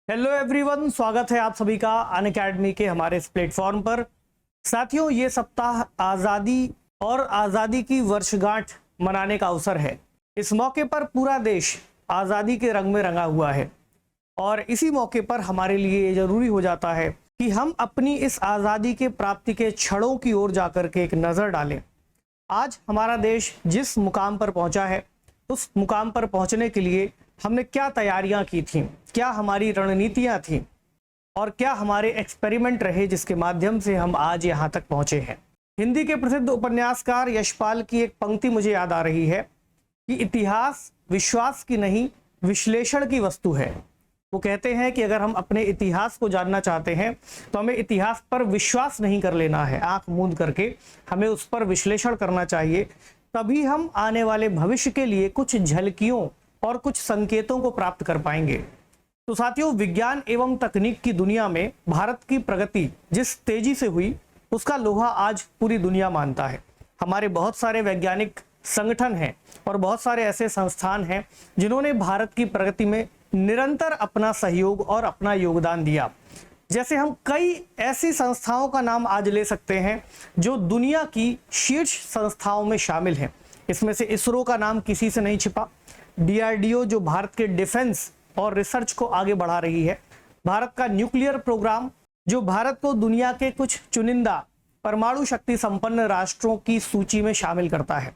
Hello everyone, स्वागत है आप सभी का अनअकैडमी के हमारे इस प्लेटफॉर्म पर। साथियों, ये सप्ताह आज़ादी और आज़ादी की वर्षगांठ मनाने का अवसर है। इस मौके पर पूरा देश आज़ादी के रंग में रंगा हुआ है और इसी मौके पर हमारे लिए ये ज़रूरी हो जाता है कि हम अपनी इस आज़ादी के प्राप्ति के क्षणों की ओर जाकर के एक नज़र डालें। आज हमारा देश जिस मुकाम पर पहुंचा है, उस मुकाम पर पहुंचने के लिए हमने क्या तैयारियां की थीं, क्या हमारी रणनीतियां थीं और क्या हमारे एक्सपेरिमेंट रहे जिसके माध्यम से हम आज यहां तक पहुंचे हैं। हिंदी के प्रसिद्ध उपन्यासकार यशपाल की एक पंक्ति मुझे याद आ रही है कि इतिहास विश्वास की नहीं, विश्लेषण की वस्तु है। वो कहते हैं कि अगर हम अपने इतिहास को जानना चाहते हैं तो हमें इतिहास पर विश्वास नहीं कर लेना है आंख मूंद करके, हमें उस पर विश्लेषण करना चाहिए। तभी हम आने वाले भविष्य के लिए कुछ झलकियों और कुछ संकेतों को प्राप्त कर पाएंगे। तो साथियों, विज्ञान एवं तकनीक की दुनिया में भारत की प्रगति जिस तेजी से हुई, उसका लोहा आज पूरी दुनिया मानता है। हमारे बहुत सारे वैज्ञानिक संगठन हैं और बहुत सारे ऐसे संस्थान हैं जिन्होंने भारत की प्रगति में निरंतर अपना सहयोग और अपना योगदान दिया। जैसे हम कई ऐसी संस्थाओं का नाम आज ले सकते हैं जो दुनिया की शीर्ष संस्थाओं में शामिल हैं। इसमें से इसरो का नाम किसी से नहीं छिपा, DRDO जो भारत के डिफेंस और रिसर्च को आगे बढ़ा रही है, भारत का न्यूक्लियर प्रोग्राम जो भारत को दुनिया के कुछ चुनिंदा परमाणु शक्ति संपन्न राष्ट्रों की सूची में शामिल करता है।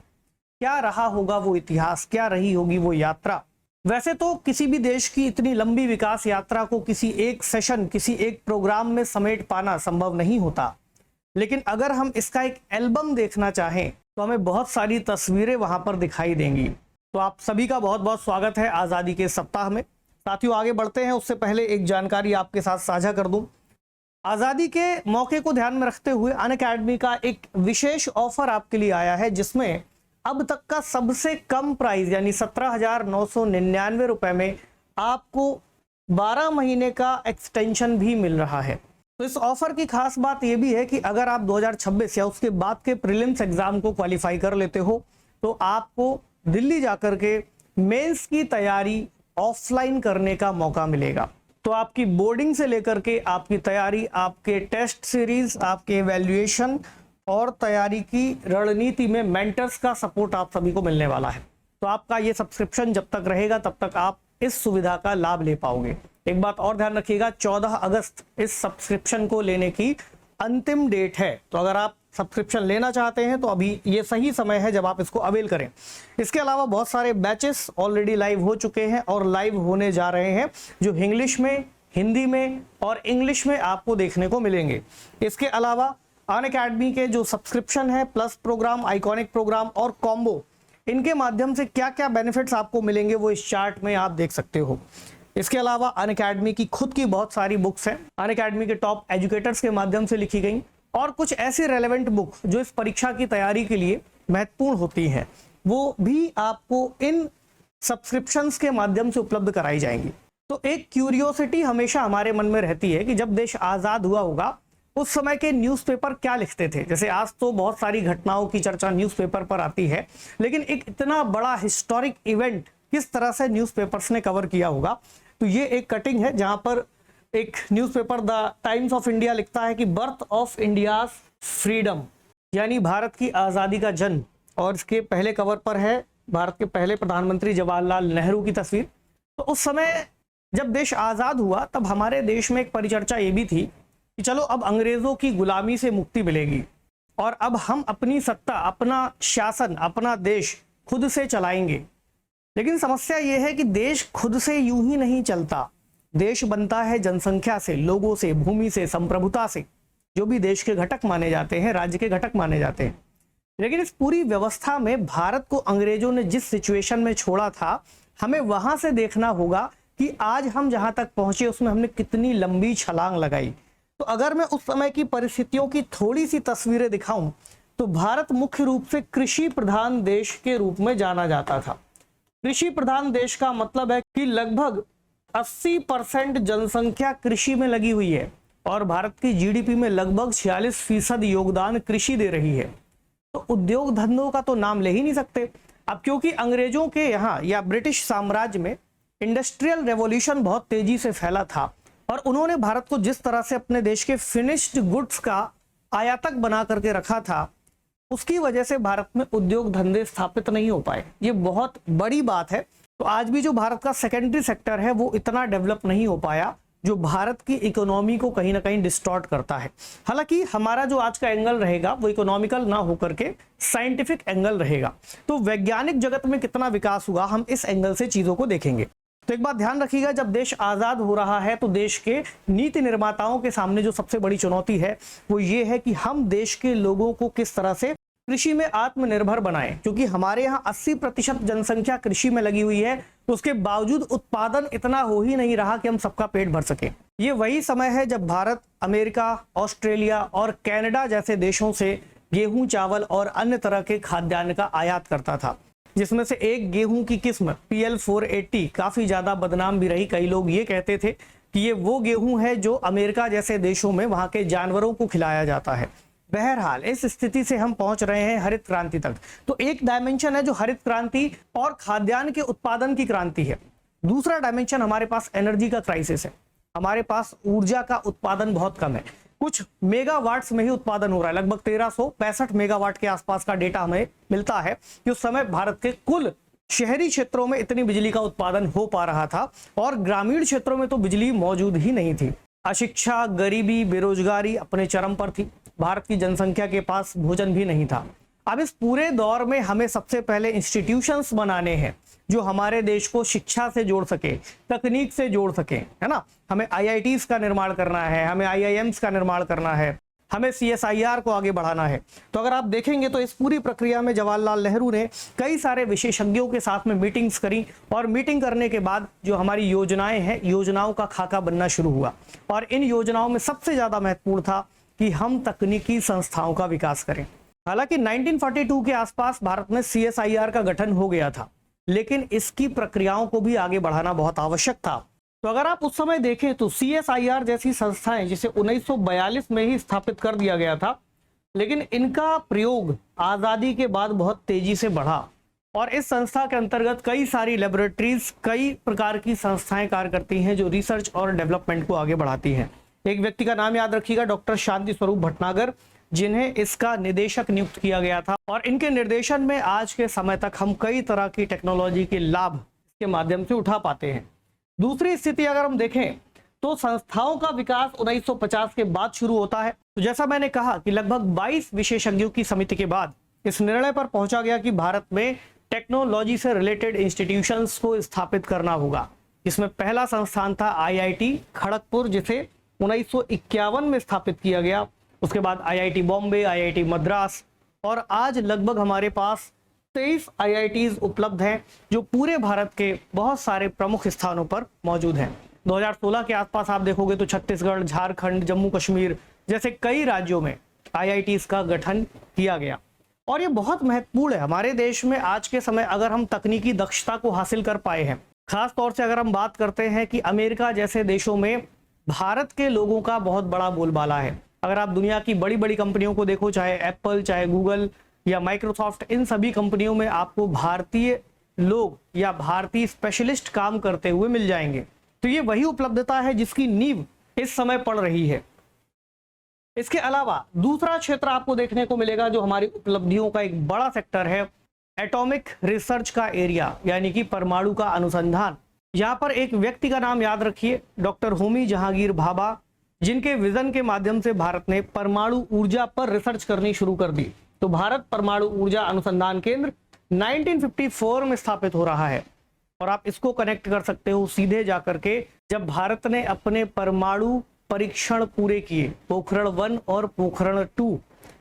क्या रहा होगा वो इतिहास, क्या रही होगी वो यात्रा। वैसे तो किसी भी देश की इतनी लंबी विकास यात्रा को किसी एक सेशन, किसी एक प्रोग्राम में समेट पाना संभव नहीं होता, लेकिन अगर हम इसका एक एल्बम देखना चाहें तो हमें बहुत सारी तस्वीरें वहां पर दिखाई देंगी। तो आप सभी का बहुत बहुत स्वागत है आज़ादी के सप्ताह में। साथियों, आगे बढ़ते हैं उससे पहले एक जानकारी आपके साथ साझा कर दूं। आज़ादी के मौके को ध्यान में रखते हुए अनअकैडमी का एक विशेष ऑफर आपके लिए आया है, जिसमें अब तक का सबसे कम प्राइस यानी 17,999 रुपए में आपको 12 महीने का एक्सटेंशन भी मिल रहा है। तो इस ऑफर की खास बात यह भी है कि अगर आप 2026 या उसके बाद के प्रीलिम्स एग्जाम को क्वालिफाई कर लेते हो तो आपको दिल्ली जाकर के मेंस की तैयारी ऑफलाइन करने का मौका मिलेगा। तो आपकी बोर्डिंग से लेकर के आपकी तैयारी, आपके टेस्ट सीरीज, आपके इवैल्यूएशन और तैयारी की रणनीति में मेंटर्स का सपोर्ट आप सभी को मिलने वाला है। तो आपका ये सब्सक्रिप्शन जब तक रहेगा तब तक आप इस सुविधा का लाभ ले पाओगे। एक बात और ध्यान रखिएगा, 14 अगस्त इस सब्सक्रिप्शन को लेने की अंतिम डेट है। तो अगर आप सब्सक्रिप्शन लेना चाहते हैं तो अभी ये सही समय है जब आप इसको अवेल करें। इसके अलावा बहुत सारे बैचेस ऑलरेडी लाइव हो चुके हैं और लाइव होने जा रहे हैं, जो इंग्लिश में, हिंदी में और इंग्लिश में आपको देखने को मिलेंगे। इसके अलावा अनअकैडमी के जो सब्सक्रिप्शन है, प्लस प्रोग्राम, आइकॉनिक प्रोग्राम और कॉम्बो, इनके माध्यम से क्या क्या बेनिफिट्स आपको मिलेंगे वो इस चार्ट में आप देख सकते हो। इसके अलावा अनअकैडमी की खुद की बहुत सारी बुक्स हैं, अनअकैडमी के टॉप एजुकेटर्स के माध्यम से लिखी गई, और कुछ ऐसी रेलेवेंट बुक जो इस परीक्षा की तैयारी के लिए महत्वपूर्ण होती हैं, वो भी आपको इन सब्सक्रिप्शंस के माध्यम से उपलब्ध कराई जाएंगी। तो एक क्यूरियोसिटी हमेशा हमारे मन में रहती है कि जब देश आज़ाद हुआ होगा उस समय के न्यूज़पेपर क्या लिखते थे। जैसे आज तो बहुत सारी घटनाओं की चर्चा न्यूज़पेपर पर आती है, लेकिन एक इतना बड़ा हिस्टोरिक इवेंट किस तरह से न्यूज़पेपर्स ने कवर किया होगा। तो ये एक कटिंग है जहां पर एक newspaper the times of India लिखता है कि बर्थ ऑफ इंडियाज फ्रीडम, यानी भारत की आज़ादी का जन्म, और इसके पहले कवर पर है भारत के पहले प्रधानमंत्री जवाहरलाल नेहरू की तस्वीर। तो उस समय जब देश आज़ाद हुआ तब हमारे देश में एक परिचर्चा ये भी थी कि चलो अब अंग्रेजों की गुलामी से मुक्ति मिलेगी और अब हम अपनी सत्ता, अपना शासन, अपना देश खुद से चलाएंगे। लेकिन समस्या यह है कि देश खुद से यूं ही नहीं चलता। देश बनता है जनसंख्या से, लोगों से, भूमि से, संप्रभुता से, जो भी देश के घटक माने जाते हैं, राज्य के घटक माने जाते हैं। लेकिन इस पूरी व्यवस्था में भारत को अंग्रेजों ने जिस सिचुएशन में छोड़ा था, हमें वहां से देखना होगा कि आज हम जहां तक पहुंचे उसमें हमने कितनी लंबी छलांग लगाई। तो अगर मैं उस समय की परिस्थितियों की थोड़ी सी तस्वीरें दिखाऊं तो भारत मुख्य रूप से कृषि प्रधान देश के रूप में जाना जाता था। कृषि प्रधान देश का मतलब है कि लगभग 80% जनसंख्या कृषि में लगी हुई है और भारत की जीडीपी में लगभग 46% योगदान कृषि दे रही है। तो उद्योग धंधों का तो नाम ले ही नहीं सकते। अब क्योंकि अंग्रेजों के यहाँ या ब्रिटिश साम्राज्य में इंडस्ट्रियल रेवोल्यूशन बहुत तेजी से फैला था, और उन्होंने भारत को जिस तरह से अपने देश के फिनिश्ड गुड्स का आयातक बना करके रखा था, उसकी वजह से भारत में उद्योग धंधे स्थापित नहीं हो पाए। ये बहुत बड़ी बात है। तो आज भी जो भारत का सेकेंडरी सेक्टर है वो इतना डेवलप नहीं हो पाया, जो भारत की इकोनॉमी को कहीं ना कहीं डिस्टॉर्ट करता है। हालांकि हमारा जो आज का एंगल रहेगा वो इकोनॉमिकल ना होकर के साइंटिफिक एंगल रहेगा। तो वैज्ञानिक जगत में कितना विकास हुआ, हम इस एंगल से चीजों को देखेंगे। तो एक बात ध्यान रखिएगा, जब देश आजाद हो रहा है तो देश के नीति निर्माताओं के सामने जो सबसे बड़ी चुनौती है वो ये है कि हम देश के लोगों को किस तरह से कृषि में आत्मनिर्भर बनाएं, क्योंकि हमारे यहाँ 80% जनसंख्या कृषि में लगी हुई है। तो उसके बावजूद उत्पादन इतना हो ही नहीं रहा कि हम सबका पेट भर सके। ये वही समय है जब भारत अमेरिका, ऑस्ट्रेलिया और कनाडा जैसे देशों से गेहूं, चावल और अन्य तरह के खाद्यान्न का आयात करता था, जिसमें से एक गेहूं की किस्म PL480 काफी ज्यादा बदनाम भी रही। कई लोग ये कहते थे कि ये वो गेहूं है जो अमेरिका जैसे देशों में वहां के जानवरों को खिलाया जाता है। बहरहाल इस स्थिति से हम पहुंच रहे हैं हरित क्रांति तक। तो एक डायमेंशन है जो हरित क्रांति और खाद्यान्न के उत्पादन की क्रांति है। दूसरा डायमेंशन हमारे पास एनर्जी का क्राइसिस है। हमारे पास ऊर्जा का उत्पादन बहुत कम है, कुछ मेगावाट्स में ही उत्पादन हो रहा है। लगभग 1365 मेगावाट के आसपास का डेटा हमें मिलता है कि उस समय भारत के कुल शहरी क्षेत्रों में इतनी बिजली का उत्पादन हो पा रहा था, और ग्रामीण क्षेत्रों में तो बिजली मौजूद ही नहीं थी। अशिक्षा, गरीबी, बेरोजगारी अपने चरम पर थी। भारत की जनसंख्या के पास भोजन भी नहीं था। अब इस पूरे दौर में हमें सबसे पहले इंस्टीट्यूशंस बनाने हैं जो हमारे देश को शिक्षा से जोड़ सके, तकनीक से जोड़ सके, है ना। हमें IITs का निर्माण करना है, हमें IIMs का निर्माण करना है, हमें CSIR को आगे बढ़ाना है। तो अगर आप देखेंगे तो इस पूरी प्रक्रिया में जवाहरलाल नेहरू ने कई सारे विशेषज्ञों के साथ में मीटिंग्स करी, और मीटिंग करने के बाद जो हमारी योजनाएं हैं, योजनाओं का खाका बनना शुरू हुआ। और इन योजनाओं में सबसे ज्यादा महत्वपूर्ण था कि हम तकनीकी संस्थाओं का विकास करें। हालांकि 1942 के आसपास भारत में CSIR का गठन हो गया था, लेकिन इसकी प्रक्रियाओं को भी आगे बढ़ाना बहुत आवश्यक था। तो अगर आप उस समय देखें तो CSIR जैसी संस्थाएं, जिसे 1942 में ही स्थापित कर दिया गया था, लेकिन इनका प्रयोग आजादी के बाद बहुत तेजी से बढ़ा, और इस संस्था के अंतर्गत कई सारी लेबोरेटरीज, कई प्रकार की संस्थाएं कार्य करती हैं जो रिसर्च और डेवलपमेंट को आगे बढ़ाती हैं। एक व्यक्ति का नाम याद रखिएगा, डॉक्टर शांति स्वरूप भटनागर, जिन्हें इसका निदेशक नियुक्त किया गया था, और इनके निर्देशन में आज के समय तक हम कई तरह की टेक्नोलॉजी के लाभ इसके माध्यम से उठा पाते हैं। दूसरी स्थिति अगर हम देखें तो संस्थाओं का विकास 1950 के बाद शुरू होता है। तो जैसा मैंने कहा कि लगभग 22 विशेषज्ञों की समिति के बाद इस निर्णय पर पहुंचा गया कि भारत में टेक्नोलॉजी से रिलेटेड इंस्टीट्यूशंस को स्थापित करना होगा। इसमें पहला संस्थान था IIT खड़गपुर, जिसे 1951 में स्थापित किया गया। उसके बाद IIT बॉम्बे, IIT मद्रास, और आज लगभग हमारे पास 23 IITs उपलब्ध हैं जो पूरे भारत के बहुत सारे प्रमुख स्थानों पर मौजूद हैं। 2016 के आसपास आप देखोगे तो छत्तीसगढ़, झारखंड, जम्मू कश्मीर जैसे कई राज्यों में IITs का गठन किया गया, और ये बहुत महत्वपूर्ण है हमारे देश में आज के समय। अगर हम तकनीकी दक्षता को हासिल कर पाए हैं, खास तौर से अगर हम बात करते हैं कि अमेरिका जैसे देशों में भारत के लोगों का बहुत बड़ा बोलबाला है। अगर आप दुनिया की बड़ी बड़ी कंपनियों को देखो, चाहे एप्पल, चाहे गूगल या माइक्रोसॉफ्ट, इन सभी कंपनियों में आपको भारतीय लोग या भारतीय स्पेशलिस्ट काम करते हुए मिल जाएंगे। तो ये वही उपलब्धता है जिसकी नींव इस समय पड़ रही है। इसके अलावा दूसरा क्षेत्र आपको देखने को मिलेगा जो हमारी उपलब्धियों का एक बड़ा सेक्टर है, एटॉमिक रिसर्च का एरिया, यानी कि परमाणु का अनुसंधान। यहाँ पर एक व्यक्ति का नाम याद रखिए, डॉक्टर होमी जहांगीर भाभा, जिनके विजन के माध्यम से भारत ने परमाणु ऊर्जा पर रिसर्च करनी शुरू कर दी। तो भारत परमाणु ऊर्जा अनुसंधान केंद्र 1954 में स्थापित हो रहा है, और आप इसको कनेक्ट कर सकते हो सीधे जाकर के जब भारत ने अपने परमाणु परीक्षण पूरे किए, पोखरण 1 और पोखरण 2,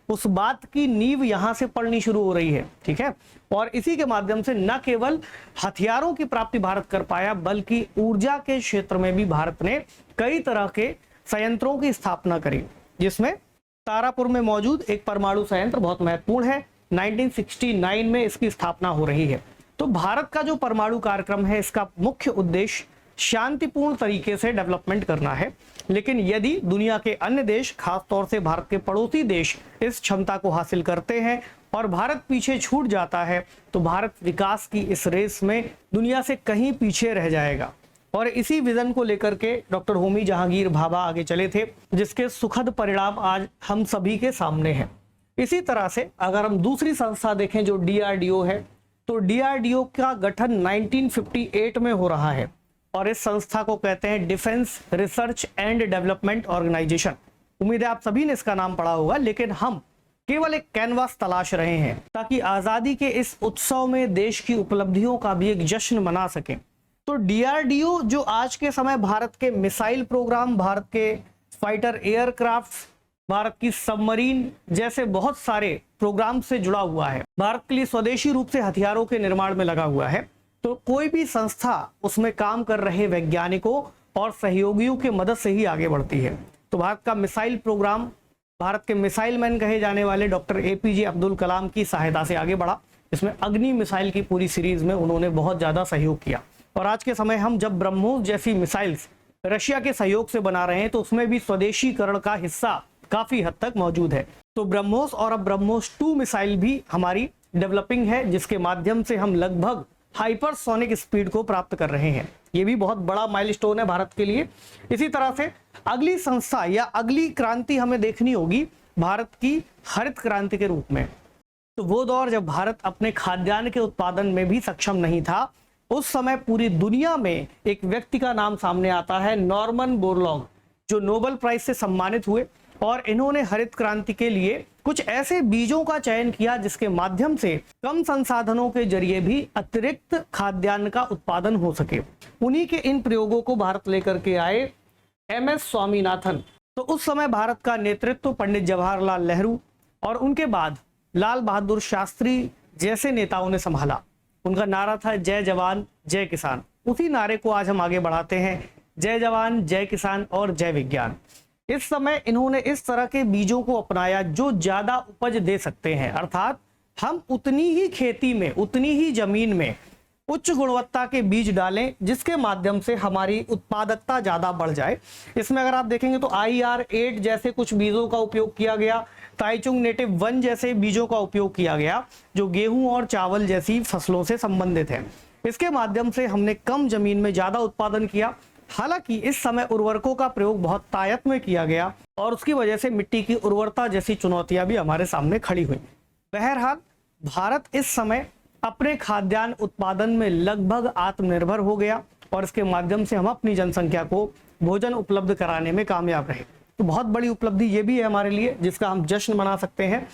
उस बात की नींव यहां से पड़नी शुरू हो रही है। ठीक है, और इसी के माध्यम से न केवल हथियारों की प्राप्ति भारत कर पाया, बल्कि ऊर्जा के क्षेत्र में भी भारत ने कई तरह के संयंत्रों की स्थापना करी, जिसमें तारापुर में मौजूद एक परमाणु संयंत्र बहुत महत्वपूर्ण है। 1969 में इसकी स्थापना हो रही है। तो भारत का जो परमाणु कार्यक्रम है, इसका मुख्य उद्देश्य शांतिपूर्ण तरीके से डेवलपमेंट करना है। लेकिन यदि दुनिया के अन्य देश, खास तौर से भारत के पड़ोसी देश, इस क्षमता को हासिल करते हैं और भारत पीछे छूट जाता है, तो भारत विकास की इस रेस में दुनिया से कहीं पीछे रह जाएगा। और इसी विजन को लेकर के डॉक्टर होमी जहांगीर भाभा आगे चले थे, जिसके सुखद परिणाम आज हम सभी के सामने हैं। इसी तरह से अगर हम दूसरी संस्था देखें जो DRDO है, तो DRDO का गठन 1958 में हो रहा है और इस संस्था को कहते हैं defence research and development organisation. उम्मीद है आप सभी ने इसका नाम पढ़ा होगा, लेकिन हम केवल एक कैनवास तलाश रहे हैं ताकि आजादी के इस उत्सव में देश की उपलब्धियों का भी एक जश्न मना सकें। तो DRDO जो आज के समय भारत के मिसाइल प्रोग्राम, भारत के फाइटर एयरक्राफ्ट, भारत की सबमरीन जैसे बहुत सारे प्रोग्राम से जुड़ा हुआ है, भारत के लिए स्वदेशी रूप से हथियारों के निर्माण में लगा हुआ है। तो कोई भी संस्था उसमें काम कर रहे वैज्ञानिकों और सहयोगियों की मदद से ही आगे बढ़ती है। तो भारत का मिसाइल प्रोग्राम, भारत के मिसाइल मैन कहे जाने वाले डॉक्टर APJ अब्दुल कलाम की सहायता से आगे बढ़ा। इसमें अग्नि मिसाइल की पूरी सीरीज में उन्होंने बहुत ज्यादा सहयोग किया। और आज के समय हम जब ब्रह्मोस जैसी मिसाइल्स रशिया के सहयोग से बना रहे हैं, तो उसमें भी स्वदेशीकरण का हिस्सा काफी हद तक मौजूद है। तो ब्रह्मोस और अब ब्रह्मोस 2 मिसाइल भी हमारी डेवलपिंग है, जिसके माध्यम से हम लगभग हाइपरसोनिक स्पीड को प्राप्त कर रहे हैं। ये भी बहुत बड़ा माइलस्टोन है भारत के लिए। इसी तरह से अगली संस्था या अगली क्रांति हमें देखनी होगी भारत की हरित क्रांति के रूप में। तो वो दौर जब भारत अपने खाद्यान्न के उत्पादन में भी सक्षम नहीं था, उस समय पूरी दुनिया में एक व्यक्ति का नाम सामने आता है, नॉर्मन बोरलॉग, जो नोबेल प्राइज से सम्मानित हुए। और इन्होंने हरित क्रांति के लिए कुछ ऐसे बीजों का चयन किया जिसके माध्यम से कम संसाधनों के जरिए भी अतिरिक्त खाद्यान्न का उत्पादन हो सके। उन्हीं के इन प्रयोगों को भारत लेकर के आए MS स्वामीनाथन। तो उस समय भारत का नेतृत्व पंडित जवाहरलाल नेहरू और उनके बाद लाल बहादुर शास्त्री जैसे नेताओं ने संभाला। उनका नारा था जय जवान जय किसान। उसी नारे को आज हम आगे बढ़ाते हैं, जय जवान जय किसान और जय विज्ञान। इस समय इन्होंने इस तरह के बीजों को अपनाया जो ज्यादा उपज दे सकते हैं, अर्थात हम उतनी ही खेती में, उतनी ही जमीन में उच्च गुणवत्ता के बीज डालें जिसके माध्यम से हमारी उत्पादकता ज्यादा बढ़ जाए। इसमें अगर आप देखेंगे तो IR8 जैसे कुछ बीजों का उपयोग किया गया, ताइचुंग नेटिव 1 जैसे बीजों का उपयोग किया गया जो गेहूं और चावल जैसी फसलों से संबंधित है। इसके माध्यम से हमने कम जमीन में ज्यादा उत्पादन किया। हालांकि इस समय उर्वरकों का प्रयोग बहुत तायत में किया गया और उसकी वजह से मिट्टी की उर्वरता जैसी चुनौतियां भी हमारे सामने खड़ी हुई। बहरहाल भारत इस समय अपने खाद्यान्न उत्पादन में लगभग आत्मनिर्भर हो गया और इसके माध्यम से हम अपनी जनसंख्या को भोजन उपलब्ध कराने में कामयाब रहे। तो बहुत बड़ी उपलब्धि ये भी है हमारे लिए, जिसका हम जश्न मना सकते हैं।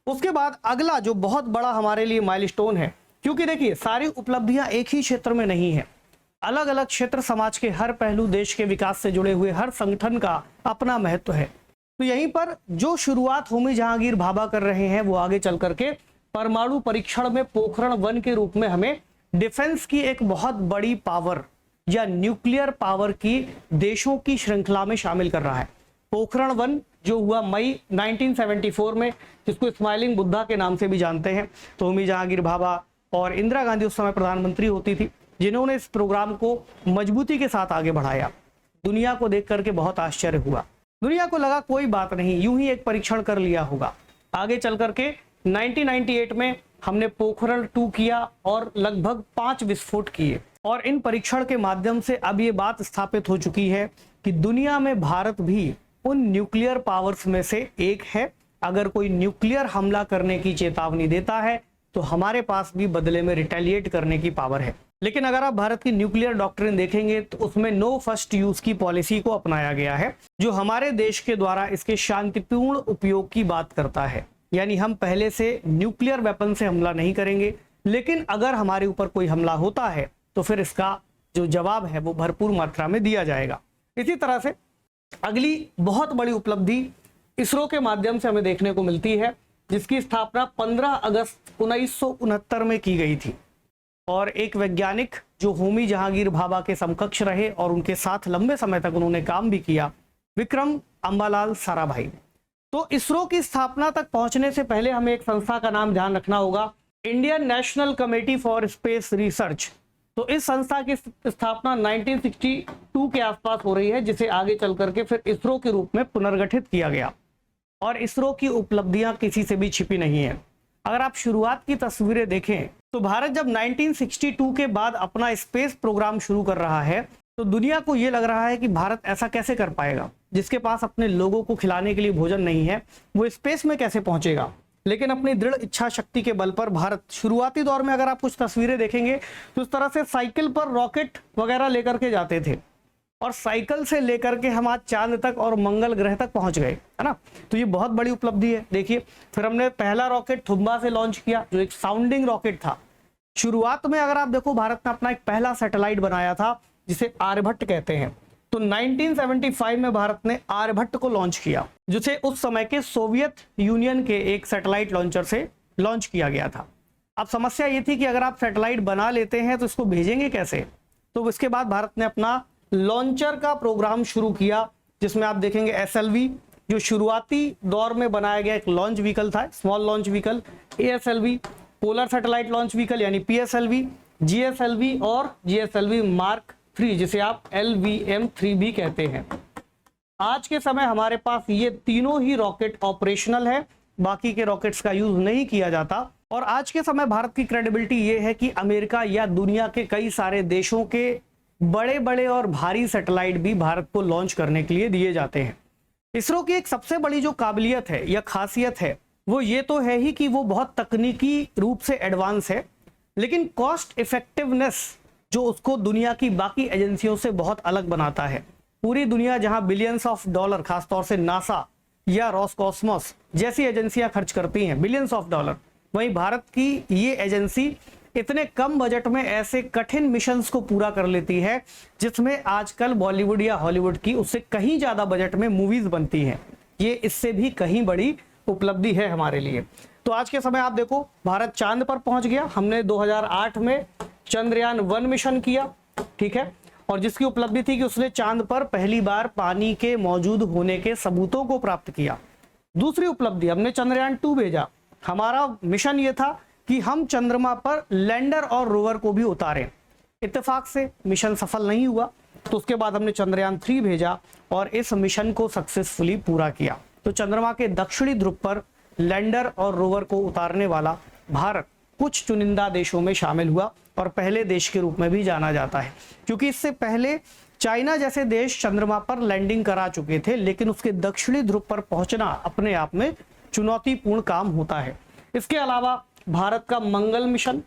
उसके बाद अगला जो बहुत बड़ा हमारे लिए माइलस्टोन है, क्योंकि देखिए सारी उपलब्धियां एक ही क्षेत्र में नहीं है, अलग अलग क्षेत्र, समाज के हर पहलू, देश के विकास से जुड़े हुए हर संगठन का अपना महत्व है। तो यहीं पर जो शुरुआत होमी जहांगीर भाभा कर रहे हैं, वो आगे चल करके परमाणु परीक्षण में पोखरण 1 के रूप में हमें डिफेंस की एक बहुत बड़ी पावर या न्यूक्लियर पावर की देशों की श्रृंखला में शामिल कर रहा है। पोखरण 1 जो हुआ मई 1974 में, जिसको स्माइलिंग बुद्धा के नाम से भी जानते हैं। तो होमी जहांगीर भाभा और इंदिरा गांधी उस समय प्रधानमंत्री होती थी, जिन्होंने इस प्रोग्राम को मजबूती के साथ आगे बढ़ाया। दुनिया को देख करके बहुत आश्चर्य हुआ। दुनिया को लगा कोई बात नहीं, यूं ही एक परीक्षण कर लिया होगा। आगे चल करके 1998 में हमने पोखरण 2 किया और लगभग 5 विस्फोट किए। और इन परीक्षण के माध्यम से अब ये बात स्थापित हो चुकी है कि दुनिया में भारत भी उन न्यूक्लियर पावर्स में से एक है। अगर कोई न्यूक्लियर हमला करने की चेतावनी देता है तो हमारे पास भी बदले में रिटेलिएट करने की पावर है। लेकिन अगर आप भारत की न्यूक्लियर डॉक्ट्रिन देखेंगे तो उसमें नो फर्स्ट यूज की पॉलिसी को अपनाया गया है, जो हमारे देश के द्वारा इसके शांतिपूर्ण उपयोग की बात करता है। यानी हम पहले से न्यूक्लियर वेपन से हमला नहीं करेंगे, लेकिन अगर हमारे ऊपर कोई हमला होता है तो फिर इसका जो जवाब है वो भरपूर मात्रा में दिया जाएगा। इसी तरह से अगली बहुत बड़ी उपलब्धि इसरो के माध्यम से हमें देखने को मिलती है, जिसकी स्थापना 15 अगस्त 1969 में की गई थी। और एक वैज्ञानिक जो होमी जहांगीर भाभा के समकक्ष रहे और उनके साथ लंबे समय तक उन्होंने काम भी किया, विक्रम अंबालाल साराभाई। तो इसरो की स्थापना तक पहुंचने से पहले हमें एक संस्था का नाम ध्यान रखना होगा, Indian national committee for space research. तो इस संस्था की स्थापना 1962 के आसपास हो रही है, जिसे आगे चल करके फिर इसरो के रूप में पुनर्गठित किया गया। और इसरो की उपलब्धियां किसी से भी छिपी नहीं है। अगर आप शुरुआत की तस्वीरें देखें तो भारत जब 1962 के बाद अपना स्पेस प्रोग्राम शुरू कर रहा है तो दुनिया को ये लग रहा है कि भारत ऐसा कैसे कर पाएगा, जिसके पास अपने लोगों को खिलाने के लिए भोजन नहीं है, वो स्पेस में कैसे पहुंचेगा। लेकिन अपनी दृढ़ इच्छा शक्ति के बल पर भारत शुरुआती दौर में, अगर आप कुछ तस्वीरें देखेंगे तो इस तरह से साइकिल पर रॉकेट वगैरह लेकर के जाते थे और साइकिल से लेकर के हम आज चांद तक और मंगल ग्रह तक पहुंच गए, है ना। तो ये बहुत बड़ी उपलब्धि है। देखिए, फिर हमने पहला रॉकेट थुम्बा से लॉन्च किया, जो एक साउंडिंग रॉकेट था। शुरुआत में अगर आप देखो, भारत ने अपना एक पहला सैटेलाइट बनाया था जिसे आर्यभट्ट कहते हैं। तो 1975 में भारत ने आर्यभट्ट को लॉन्च किया, जिसे उस समय के सोवियत यूनियन के एक सैटेलाइट लॉन्चर से लॉन्च किया गया था। अब समस्या ये थी कि अगर आप सैटेलाइट बना लेते हैं तो इसको भेजेंगे कैसे। तो इसके बाद भारत ने अपना लॉन्चर का प्रोग्राम शुरू किया, जिसमें आप देखेंगे SLV, जो शुरुआती दौर में बनाया गया एक लॉन्च व्हीकल था, small launch vehicle, ASLV polar satellite launch vehicle यानी PSLV, GSLV और GSLV मार्क 3, जिसे आप LVM-3 भी कहते हैं। आज के समय हमारे पास ये तीनों ही रॉकेट ऑपरेशनल है, बाकी के रॉकेट्स का यूज नहीं किया जाता। और आज के समय भारत की क्रेडिबिलिटी ये है कि अमेरिका या दुनिया के कई सारे देशों के बड़े बड़े और भारी सैटेलाइट भी भारत को लॉन्च करने के लिए दिए जाते हैं। इसरो की एक सबसे बड़ी जो काबिलियत है या खासियत है, वो ये तो है ही कि वो बहुत तकनीकी रूप से एडवांस है, लेकिन कॉस्ट इफेक्टिवनेस जो उसको दुनिया की बाकी एजेंसियों से बहुत अलग बनाता है। पूरी दुनिया जहां बिलियंस ऑफ डॉलर, खासतौर से नासा या रॉसकॉस्मोस जैसी एजेंसियां खर्च करती हैं बिलियंस ऑफ डॉलर, वहीं भारत की ये एजेंसी इतने कम बजट में ऐसे कठिन मिशंस को पूरा कर लेती है, जिसमें आजकल बॉलीवुड या हॉलीवुड की उससे कहीं ज्यादा बजट में मूवीज बनती हैं। ये इससे भी कहीं बड़ी उपलब्धि है हमारे लिए। तो आज के समय आप देखो, भारत चांद पर पहुंच गया। हमने 2008 में चंद्रयान 1 मिशन किया, ठीक है, और जिसकी उपलब्धि थी कि उसने चांद पर पहली बार पानी के मौजूद होने के सबूतों को प्राप्त किया। दूसरी उपलब्धि, हमने चंद्रयान 2 भेजा। हमारा मिशन ये था कि हम चंद्रमा पर लैंडर और रोवर को भी उतारें। इत्तेफाक से मिशन सफल नहीं हुआ, तो उसके बाद हमने चंद्रयान 3 भेजा और इस मिशन को सक्सेसफुली पूरा किया। तो चंद्रमा के दक्षिणी ध्रुव पर लैंडर और रोवर को उतारने वाला भारत कुछ चुनिंदा देशों में शामिल हुआ और पहले देश के रूप में भी जाना जाता है, क्योंकि इससे पहले चाइना जैसे देश चंद्रमा पर लैंडिंग करा चुके थे, लेकिन उसके दक्षिणी ध्रुव पर पहुंचना अपने आप में चुनौतीपूर्ण काम होता है। इसके अलावा भारत का मंगल मिशन,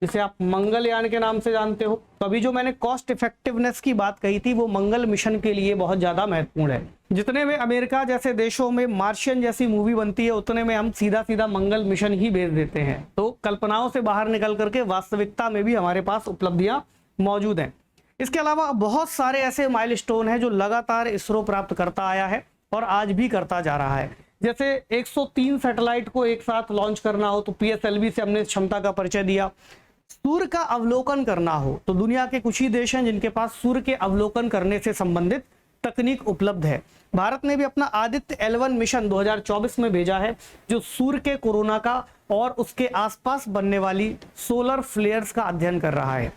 जिसे आप मंगलयान के नाम से जानते हो, तो अभी जो मैंने कॉस्ट इफेक्टिवनेस की बात कही थी, वो मंगल मिशन के लिए बहुत ज्यादा महत्वपूर्ण है। जितने में अमेरिका जैसे देशों में मार्शियन जैसी मूवी बनती है, उतने में हम सीधा सीधा मंगल मिशन ही भेज देते हैं। तो कल्पनाओं से बाहर निकल करके वास्तविकता में भी हमारे पास उपलब्धियां मौजूद हैं। इसके अलावा बहुत सारे ऐसे माइलस्टोन हैं जो लगातार इसरो प्राप्त करता आया है और आज भी करता जा रहा है। जैसे 103 सैटेलाइट को एक साथ लॉन्च करना हो तो PSLV से हमने क्षमता का परिचय दिया। सूर्य का अवलोकन करना हो तो दुनिया के कुछ ही देश हैं जिनके पास सूर्य के अवलोकन करने से संबंधित तकनीक उपलब्ध है। भारत ने भी अपना आदित्य L1 मिशन 2024 में भेजा है, जो सूर्य के कोरोना का और उसके आसपास बनने वाली सोलर फ्लेयर्स का अध्ययन कर रहा है।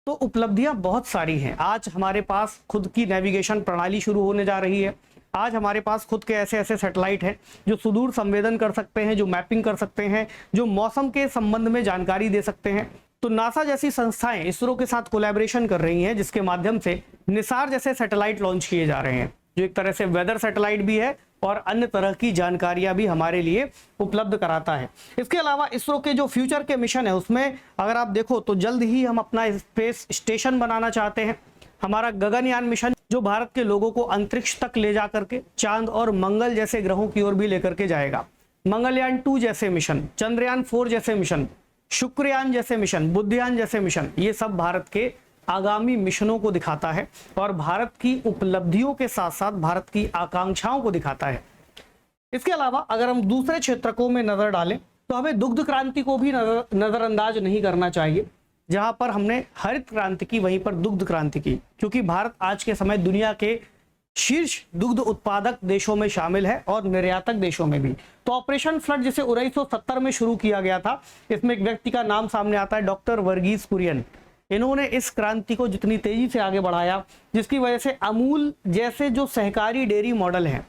तो उपलब्धियां बहुत सारी हैं। आज हमारे पास खुद की नेविगेशन प्रणाली शुरू होने जा रही है। आज हमारे पास खुद के ऐसे ऐसे सैटेलाइट हैं जो सुदूर संवेदन कर सकते हैं, जो मैपिंग कर सकते हैं, जो मौसम के संबंध में जानकारी दे सकते हैं। तो नासा जैसी संस्थाएं इसरो के साथ कोलैबोरेशन कर रही हैं, जिसके माध्यम से निसार जैसे सैटेलाइट लॉन्च किए जा रहे हैं, जो एक तरह से वेदर सैटेलाइट भी है और अन्य तरह की जानकारियां भी हमारे लिए उपलब्ध कराता है। इसके अलावा इसरो के जो फ्यूचर के मिशन है, उसमें अगर आप देखो तो जल्द ही हम अपना स्पेस स्टेशन बनाना चाहते हैं। हमारा गगनयान मिशन जो भारत के लोगों को अंतरिक्ष तक ले जा करके चांद और मंगल जैसे ग्रहों की ओर भी लेकर के जाएगा। मंगलयान 2 जैसे मिशन, चंद्रयान 4 जैसे मिशन, शुक्रयान जैसे मिशन, बुधयान जैसे मिशन, ये सब भारत के आगामी मिशनों को दिखाता है और भारत की उपलब्धियों के साथ साथ भारत की आकांक्षाओं को दिखाता है। इसके अलावा अगर हम दूसरे क्षेत्रकों में नजर डालें तो हमें दुग्ध क्रांति को भी नजरअंदाज नहीं करना चाहिए। जहां पर हमने हरित क्रांति की, वहीं पर दुग्ध क्रांति की, क्योंकि भारत आज के समय दुनिया के शीर्ष दुग्ध उत्पादक देशों में शामिल है और निर्यातक देशों में भी। तो ऑपरेशन फ्लड जिसे 1970 में शुरू किया गया था, इसमें एक व्यक्ति का नाम सामने आता है, डॉक्टर वर्गीस कुरियन। इन्होंने इस क्रांति को जितनी तेजी से आगे बढ़ाया, जिसकी वजह से अमूल जैसे जो सहकारी डेयरी मॉडल हैं,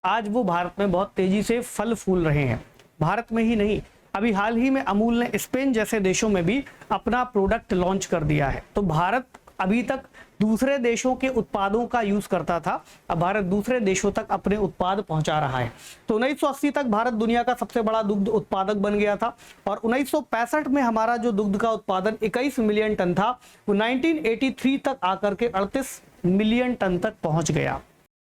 आज वो भारत में बहुत तेजी से फल फूल रहे हैं। भारत में ही नहीं, अभी हाल ही में अमूल ने स्पेन जैसे देशों में भी अपना प्रोडक्ट लॉन्च कर दिया है। तो भारत अभी तक दूसरे देशों के उत्पादों का यूज करता था, अब भारत दूसरे देशों तक अपने उत्पाद पहुंचा रहा है। तो 1980 तक भारत दुनिया का सबसे बड़ा दुग्ध उत्पादक बन गया था और 1965 में हमारा जो दुग्ध का उत्पादन 21 मिलियन टन था वो 1983 तक आकर के 38 मिलियन टन तक पहुंच गया।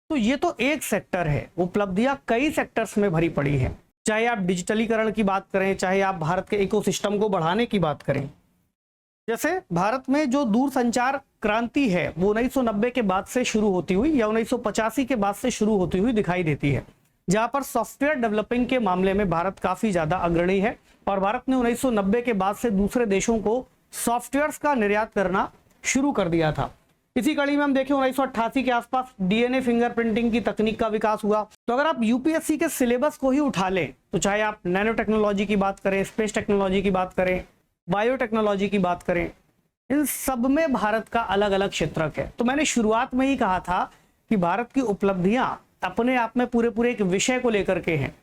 तो ये तो एक सेक्टर है, उपलब्धियां कई सेक्टर्स में भरी पड़ी हैं। चाहे आप डिजिटलीकरण की बात करें, चाहे आप भारत के इकोसिस्टम को बढ़ाने की बात करें। जैसे भारत में जो दूरसंचार क्रांति है वो 1990 के बाद से शुरू होती हुई या 1985 के बाद से शुरू होती हुई दिखाई देती है, जहां पर सॉफ्टवेयर डेवलपिंग के मामले में भारत काफी ज्यादा अग्रणी है और भारत ने 1990 के बाद से दूसरे देशों को सॉफ्टवेयर्स का निर्यात करना शुरू कर दिया था। इसी कड़ी में हम देखें 1988 के आसपास डीएनए फिंगरप्रिंटिंग की तकनीक का विकास हुआ। तो अगर आप यूपीएससी के सिलेबस को ही उठा लें तो चाहे आप नैनो टेक्नोलॉजी की बात करें, स्पेस टेक्नोलॉजी की बात करें, बायोटेक्नोलॉजी की बात करें, इन सब में भारत का अलग अलग क्षेत्र है। तो मैंने शुरुआत में ही कहा था कि भारत की उपलब्धियां अपने आप में पूरे एक विषय को लेकर के हैं।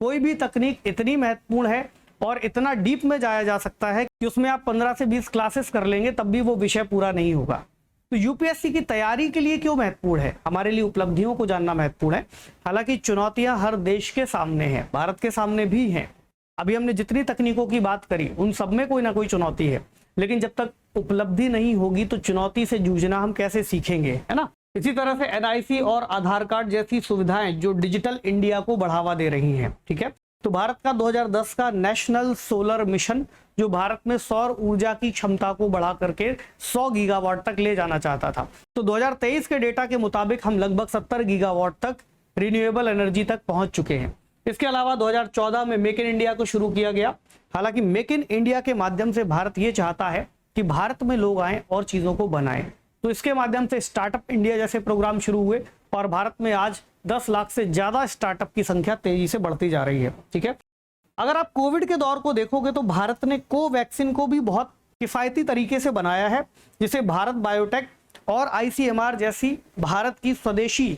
कोई भी तकनीक इतनी महत्वपूर्ण है और इतना डीप में जाया जा सकता है कि उसमें आप 15 से 20 क्लासेस कर लेंगे तब भी वो विषय पूरा नहीं होगा। तो यूपीएससी की तैयारी के लिए क्यों महत्वपूर्ण है? हमारे लिए उपलब्धियों को जानना महत्वपूर्ण है। हालांकि चुनौतियां हर देश के सामने हैं, भारत के सामने भी हैं। अभी हमने जितनी तकनीकों की बात करी उन सब में कोई ना कोई चुनौती है, लेकिन जब तक उपलब्धि नहीं होगी तो चुनौती से जूझना हम कैसे सीखेंगे, है ना। इसी तरह से एनआईसी और आधार कार्ड जैसी सुविधाएं जो डिजिटल इंडिया को बढ़ावा दे रही हैं, ठीक है। तो भारत का 2010 का नेशनल सोलर मिशन जो भारत में सौर ऊर्जा की क्षमता को बढ़ा करके 100 गीगावाट तक ले जाना चाहता था, तो 2023 के डेटा के मुताबिक हम लगभग 70 गीगावाट तक रिन्यूएबल एनर्जी तक पहुंच चुके हैं। इसके अलावा 2014 में मेक इन इंडिया को शुरू किया गया। हालांकि मेक इन इंडिया के माध्यम से भारत ये चाहता है कि भारत में लोग आएं और चीजों को बनाएं। तो इसके माध्यम से स्टार्टअप इंडिया जैसे प्रोग्राम शुरू हुए और भारत में आज 10 लाख से ज्यादा स्टार्टअप की संख्या तेजी से बढ़ती जा रही है, ठीक है। अगर आप कोविड के दौर को देखोगे तो भारत ने कोवैक्सीन को भी बहुत किफायती तरीके से बनाया है, जिसे भारत बायोटेक और आईसीएमआर जैसी भारत की स्वदेशी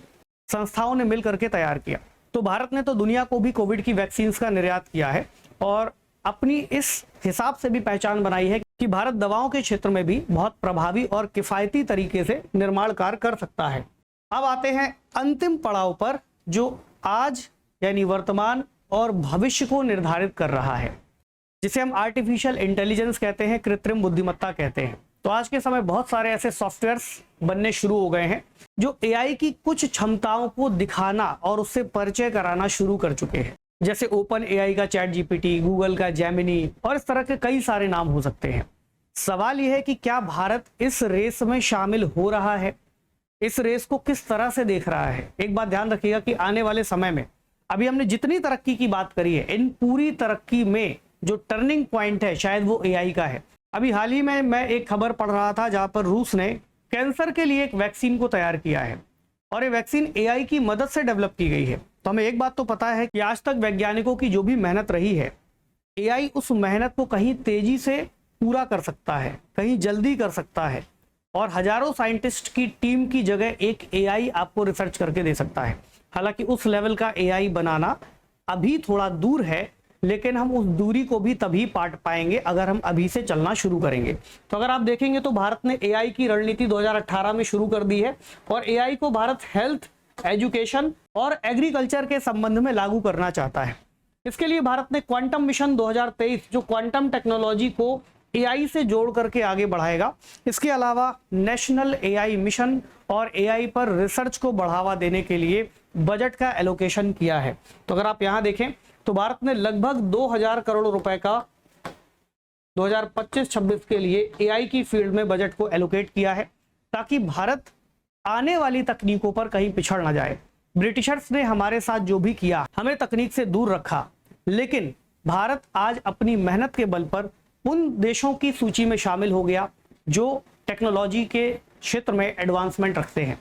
संस्थाओं ने मिलकर के तैयार किया। तो भारत ने तो दुनिया को भी कोविड की वैक्सीन का निर्यात किया है और अपनी इस हिसाब से भी पहचान बनाई है कि भारत दवाओं के क्षेत्र में भी बहुत प्रभावी और किफायती तरीके से निर्माण कार्य कर सकता है। अब आते हैं अंतिम पड़ाव पर जो आज यानी वर्तमान और भविष्य को निर्धारित कर रहा है, जिसे हम आर्टिफिशियल इंटेलिजेंस कहते हैं, कृत्रिम बुद्धिमत्ता कहते हैं। तो आज के समय बहुत सारे ऐसे सॉफ्टवेयर्स बनने शुरू हो गए हैं जो एआई की कुछ क्षमताओं को दिखाना और उससे परिचय कराना शुरू कर चुके हैं, जैसे ओपन एआई का चैट जीपीटी, गूगल का जेमिनी और इस तरह के कई सारे नाम हो सकते हैं। सवाल यह है कि क्या भारत इस रेस में शामिल हो रहा है, इस रेस को किस तरह से देख रहा है। एक बात ध्यान रखिएगा कि आने वाले समय में अभी हमने जितनी तरक्की की बात करी है, इन पूरी तरक्की में जो टर्निंग पॉइंट है शायद वो एआई का है। अभी हाल ही में मैं एक खबर पढ़ रहा था जहां पर रूस ने कैंसर के लिए एक वैक्सीन को तैयार किया है और ये वैक्सीन एआई की मदद से डेवलप की गई है। तो हमें एक बात तो पता है कि आज तक वैज्ञानिकों की जो भी मेहनत रही है, एआई उस मेहनत को कहीं तेजी से पूरा कर सकता है, कहीं जल्दी कर सकता है और हजारों साइंटिस्ट की टीम की जगह एक एआई आपको रिसर्च करके दे सकता है। हालांकि उस लेवल का एआई बनाना अभी थोड़ा दूर है, लेकिन हम उस दूरी को भी तभी पाट पाएंगे अगर हम अभी से चलना शुरू करेंगे। तो अगर आप देखेंगे तो भारत ने एआई की रणनीति 2018 में शुरू कर दी है और एआई को भारत हेल्थ, एजुकेशन और एग्रीकल्चर के संबंध में लागू करना चाहता है। इसके लिए भारत ने क्वांटम मिशन 2023 जो क्वांटम टेक्नोलॉजी को एआई से जोड़ करके आगे बढ़ाएगा। इसके अलावा नेशनल एआई मिशन और एआई पर रिसर्च को बढ़ावा देने के लिए बजट का एलोकेशन किया है। तो अगर आप यहां देखें तो भारत ने लगभग 2000 करोड़ रुपए का 2025-26 के लिए एआई की फील्ड में बजट को एलोकेट किया है ताकि भारत आने वाली तकनीकों पर कहीं पिछड़ ना जाए। ब्रिटिशर्स ने हमारे साथ जो भी किया, हमें तकनीक से दूर रखा, लेकिन भारत आज अपनी मेहनत के बल पर उन देशों की सूची में शामिल हो गया जो टेक्नोलॉजी के क्षेत्र में एडवांसमेंट रखते हैं।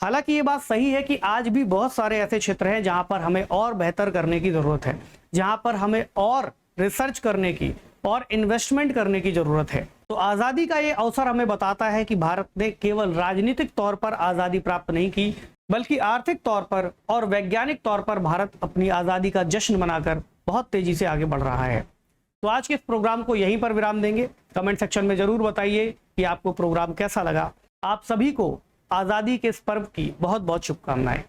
हालांकि ये बात सही है कि आज भी बहुत सारे ऐसे क्षेत्र हैं जहां पर हमें और बेहतर करने की जरूरत है, जहां पर हमें और रिसर्च करने की और इन्वेस्टमेंट करने की जरूरत है। तो आजादी का ये अवसर हमें बताता है कि भारत ने केवल राजनीतिक तौर पर आजादी प्राप्त नहीं की, बल्कि आर्थिक तौर पर और वैज्ञानिक तौर पर भारत अपनी आजादी का जश्न मनाकर बहुत तेजी से आगे बढ़ रहा है। तो आज के इस प्रोग्राम को यहीं पर विराम देंगे। कमेंट सेक्शन में जरूर बताइए कि आपको प्रोग्राम कैसा लगा। आप सभी को आज़ादी के इस पर्व की बहुत बहुत शुभकामनाएं।